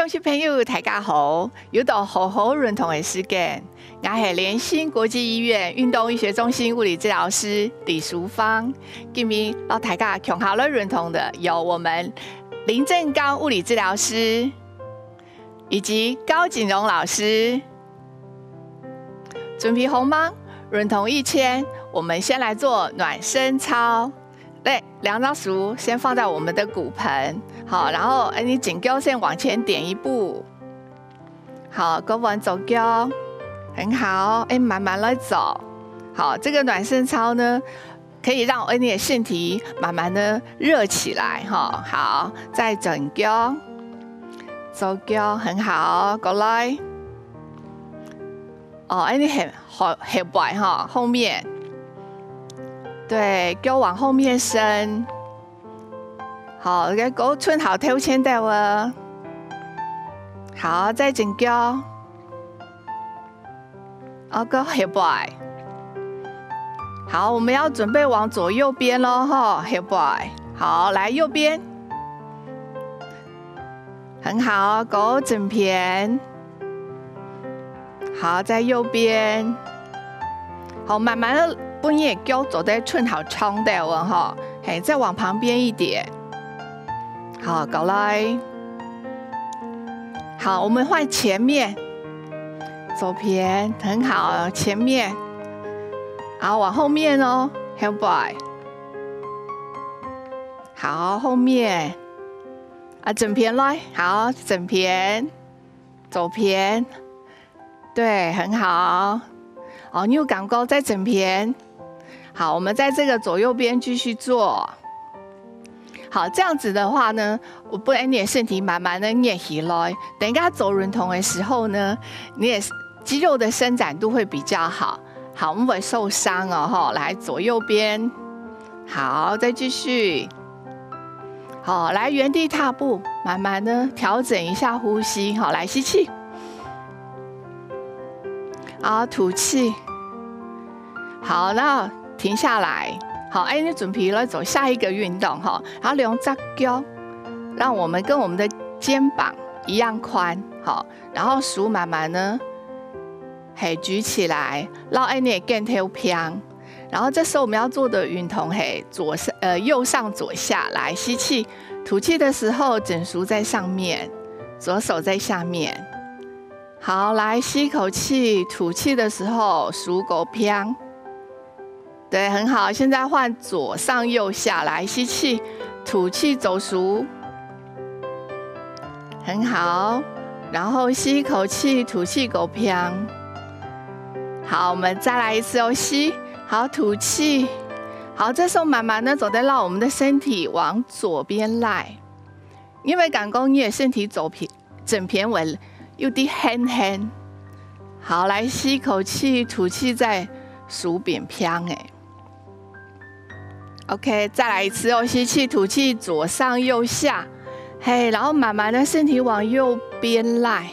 乡亲朋友大家好，又到好好运动的时间，我是联心国际医院运动医学中心物理治疗师李淑芳。今天让大家共好了运动的有我们林正刚物理治疗师，以及高景荣老师。准备好吗？运动1000，我们先来做暖身操。对，两张手先放在我们的骨盆，好，然后你颈椎先往前点一步，好，胳膊走脚，很好，慢慢来走，好，这个暖身操呢，可以让你的身体慢慢的热起来，哈，好，再整脚，走脚，很好，过来，你很后背哈，后面。对，脚往后面伸，好，个狗寸好头前的哦，好，再整脚，个后背，好，我们要准备往左右边咯，哈，后背，好，来右边，很好，狗整片，好，在右边，好，慢慢的。把你的脚走在寸好长的哦，哈，嘿，再往旁边一点，好，过来，好，我们换前面，左边很好，前面，好，往后面哦 ，heel boy， 好，后面，整片来，好，整片，左边，对，很好，你有感觉在整片。好，我们在这个左右边继续做。好，这样子的话呢，我不然你的身体慢慢的练起来，等一下走运动的时候呢，你的肌肉的伸展度会比较好。好，我们不会受伤哦，哈。来左右边，好，再继续。好，来原地踏步，慢慢的调整一下呼吸。好，来吸气，好，吐气。好，那。停下来，好，你准备来走下一个运动哈，然后用脚脚，让我们跟我们的肩膀一样宽，好，然后手慢慢呢，举起来，让你的肩头平，然后这时候我们要做的运动右上左下，来吸气，吐气的时候整手在上面，左手在下面，好，来吸口气，吐气的时候手够平。对，很好。现在换左上右下来，吸气，吐气走熟，很好。然后吸一口气，吐气狗平。好，我们再来一次哦，吸，好，吐气，好。这时候慢慢的走，再让我们的身体往左边来，因为感觉你的身体走平，整片稳，有点轻轻。好，来吸一口气，吐气再数扁平哎。OK， 再来一次哦，吸气，吐气，左上右下，嘿，然后慢慢的身体往右边来。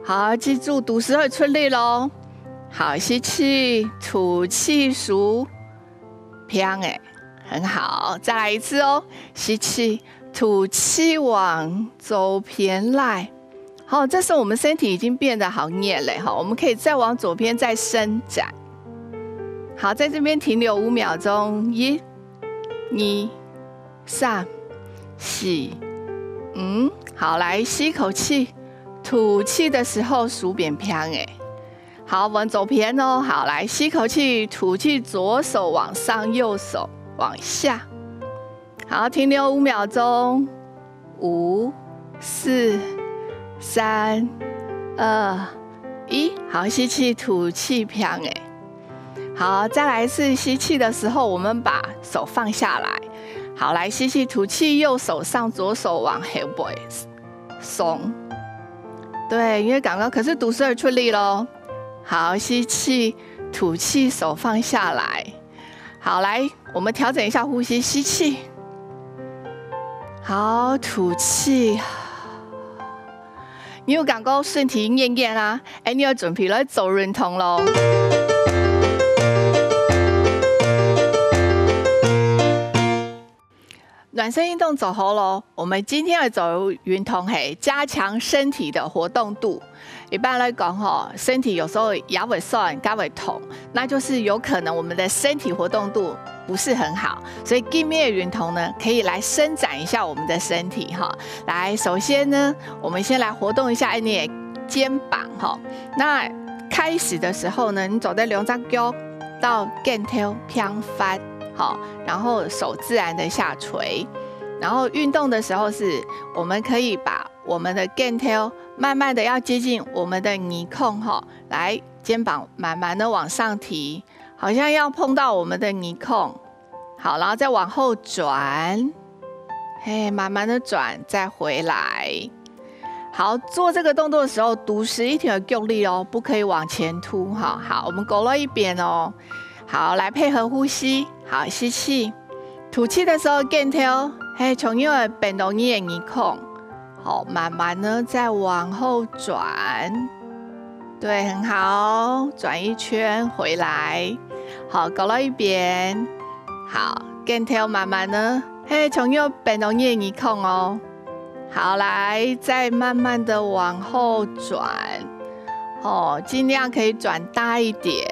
好，记住肚时会出力咯。好，吸气，吐气，数平哎，很好。再来一次哦，吸气，吐气，往左边来。好，这时候我们身体已经变得好捏了，好，我们可以再往左边再伸展。好，在这边停留5秒钟，1、2、3、4、5。好，来吸口气，吐气的时候数扁平哎。好，往左边哦。好，来吸口气，吐气，左手往上，右手往下。好，停留5秒钟，5、4、3、2、1。好，吸气，吐气平哎。好，再来一次吸气的时候，我们把手放下来。好，来吸气，吐气，右手上，左手往后背松。对，因为刚刚可是肚子出力咯。好，吸气，吐气，手放下来。好，来，我们调整一下呼吸，吸气，好，吐气。你有感觉身体硬硬啊？你要准备来做运动咯。暖身运动走好咯，我们今天的走运动是加强身体的活动度。一般来讲身体有时候也会酸，也会痛，那就是有可能我们的身体活动度不是很好。所以今天的运动呢，可以来伸展一下我们的身体来，首先呢，我们先来活动一下你的肩膀那开始的时候呢，你走在两只脚到肩头平翻。然后手自然的下垂，然后运动的时候是，我们可以把我们的肩头慢慢的要接近我们的耳孔来肩膀慢慢的往上提，好像要碰到我们的耳孔，好，然后再往后转，慢慢的转，再回来。好，做这个动作的时候，肚实一定要用力哦，不可以往前凸好，我们勾了一边哦。好，来配合呼吸。好，吸气，吐气的时候，肩头从右耳变到你的耳孔，好，慢慢的再往后转，对，很好，转一圈回来，好，勾到一边，好，肩头慢慢的从右变到你的耳孔哦，好，来，再慢慢的往后转，尽量可以转大一点，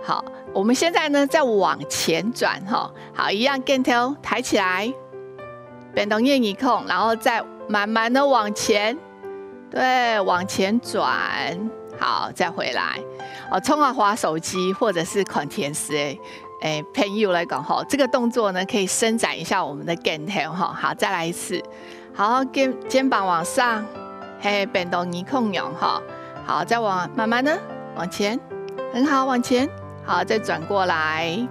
好。我们现在呢，再往前转好，一样肩头抬起来，变动眼耳孔，然后再慢慢的往前，对，往前转，好，再回来。冲滑手机或者是看电视朋友来讲这个动作呢，可以伸展一下我们的肩头好，再来一次，好，肩膀往上，变动耳孔用好，再慢慢的往前，很好，往前。好，再转过来，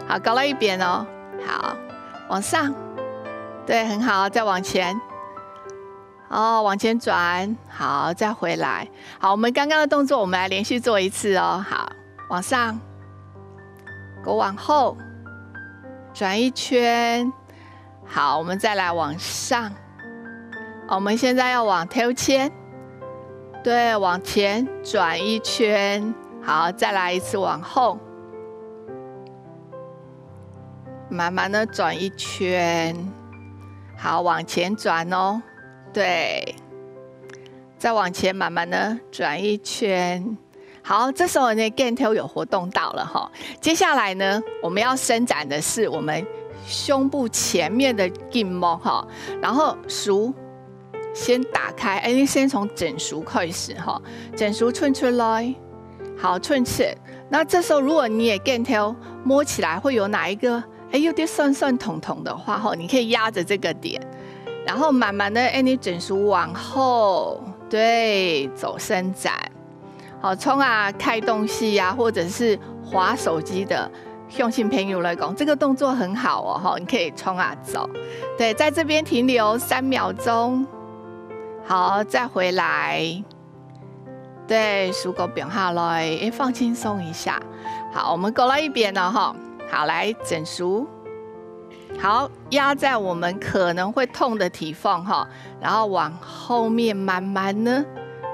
好，高到一边哦，好，往上，对，很好，再往前，往前转，好，再回来，好，我们刚刚的动作，我们来连续做一次哦，好，往上，往后，转一圈，好，我们再来往上，我们现在要往头前，对，往前转一圈。好，再来一次往后，慢慢的转一圈，好，往前转哦，对，再往前慢慢的转一圈，好，这时候呢肩头有活动到了接下来呢，我们要伸展的是我们胸部前面的筋膜然后数先打开，你先从整数开始整数寸出来。好，寸尺。那这时候，如果你也肩头摸起来会有哪一个有点酸酸痛痛的话你可以压着这个点，然后慢慢的你整数往后，对，走伸展。好，从开东西或者是滑手机的用心朋友来讲，这个动作很好你可以从走。对，在这边停留3秒钟，好，再回来。对，手勾扁下来，放轻松一下。好，我们勾到一边了好，来整数。好，压在我们可能会痛的体缝然后往后面慢慢呢，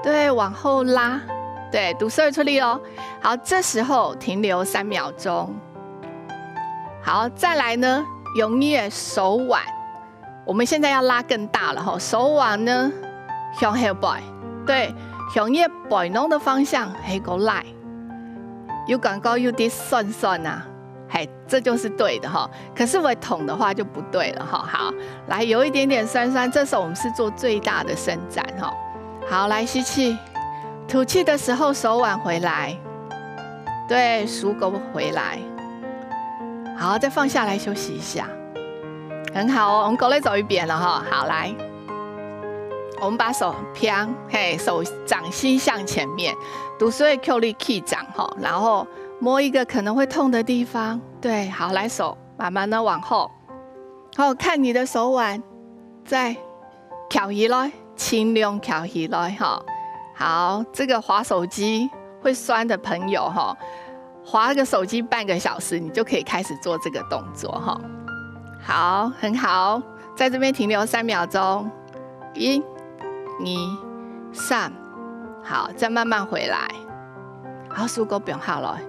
对，往后拉，对，肚脐出力哦。好，这时候停留3秒钟。好，再来呢，用你的手腕，我们现在要拉更大了手腕呢向后摆，对。向你背囊的方向过来，有感觉有点酸酸这就是对的可是会痛的话就不对了好，来有一点点酸酸，这时候我们是做最大的伸展好，来吸气，吐气的时候手腕回来，对，手勾回来，好，再放下来休息一下，很好我们勾来走一遍了好，来。我们把手偏，手掌心向前面，肚脐扣力气掌然后摸一个可能会痛的地方，对，好，来手慢慢的往后，好，看你的手腕，再翘起来，轻量翘起来好，这个滑手机会酸的朋友滑个手机半个小时，你就可以开始做这个动作好，很好，在这边停留3秒钟，1、2、3，好，再慢慢回来。好，手勾变下来。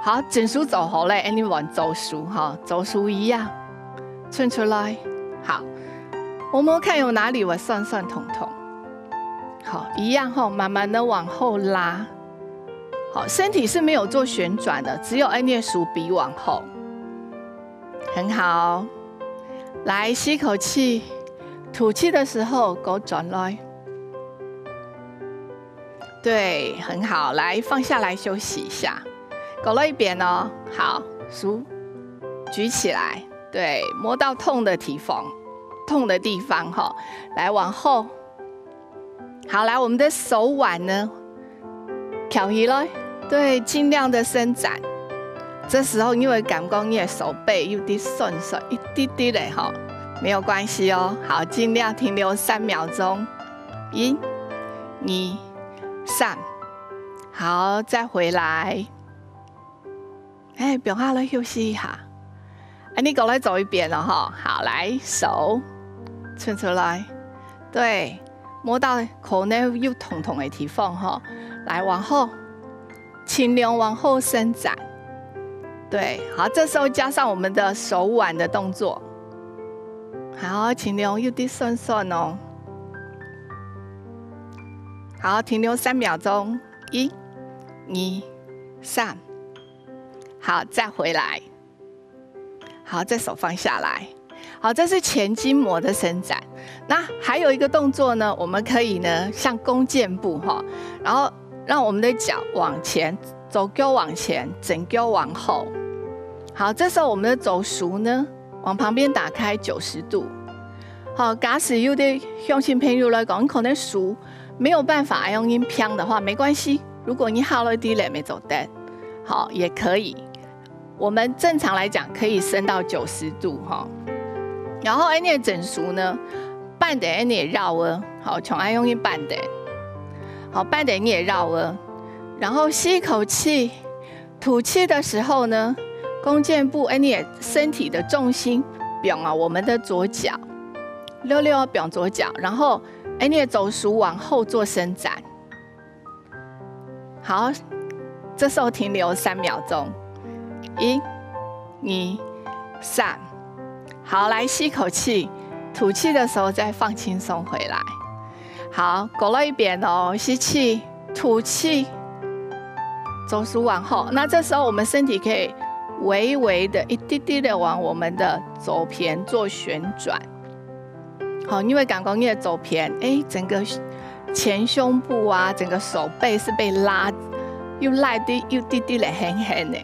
好，整数走好嘞，你往走数走数一样。吞出来。好，摸摸看有哪里会酸酸痛痛。好，一样吼，慢慢的往后拉。好，身体是没有做旋转的，只有你的手臂往后。很好，来吸口气，吐气的时候给我转来。对，很好，来放下来休息一下，搞了一遍哦。好，手举起来，对，摸到痛的地方哈，来往后。好，来我们的手腕呢，翘起来，对，尽量的伸展。这时候因为感觉你的手背有点酸酸，一滴滴的哈，没有关系哦。好，尽量停留3秒钟，1、2、3，好，再回来。哎，不用下来休息一下。哎，你过来走一遍了哈。好，来手伸出来，对，摸到口内有痛痛的地方哈，来往后，尽量往后伸展。对，好，这时候加上我们的手腕的动作，好，尽量有点酸酸哦。好，停留3秒钟，1、2、3，好，再回来。好，再手放下来。好，这是前筋膜的伸展。那还有一个动作呢，我们可以呢像弓箭步哈，然后让我们的脚往前，走脚往前，整脚往后。好，这时候我们的肘熟呢往旁边打开90度。好，假使有啲向前朋友来讲，可能熟没有办法用音偏的话，没关系。如果你好了低了没走得，好也可以。我们正常来讲可以伸到90度哈。然后你的整熟呢，半点你也绕啊，好，从爱用音半点，好，半点你也绕啊。然后吸一口气，吐气的时候呢，弓箭步，你的身体的重心表啊，我们的左脚。溜表左脚，然后你的肘熟往后做伸展。好，这时候停留3秒钟，1、2、3。好，来吸口气，吐气的时候再放轻松回来。好，过了一遍哦，吸气，吐气，肘熟往后。那这时候我们身体可以微微的一滴滴的往我们的左胼做旋转。好，因为感觉你的左胼，整个前胸部啊，整个手背是被拉，又拉低又低低的很的。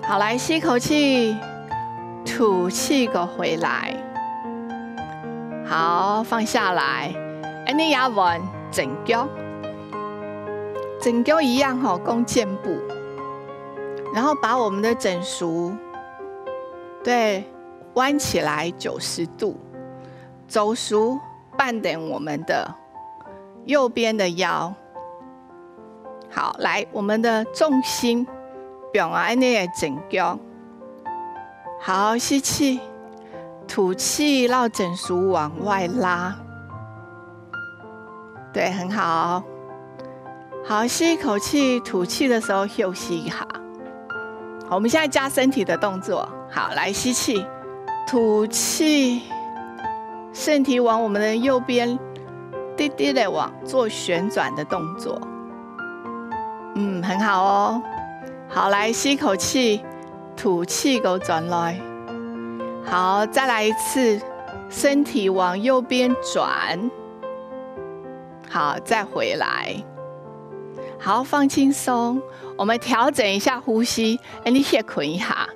好，来吸口气，吐气个回来。好，放下来。你也往整脚，整脚一样哈，弓箭步。然后把我们的枕熟，对，弯起来90度。肘熟半点我们的右边的腰。好，来我们的重心表啊，你的整脚。好，吸气，吐气，让枕熟往外拉。对，很好。好，吸一口气，吐气的时候休息一下。好，我们现在加身体的动作。好，来吸气，吐气。身体往我们的右边低低的往做旋转的动作，很好哦。好，来吸口气，吐气给我转来。好，再来一次，身体往右边转。好，再回来。好，放轻松。我们调整一下呼吸，你先困一下。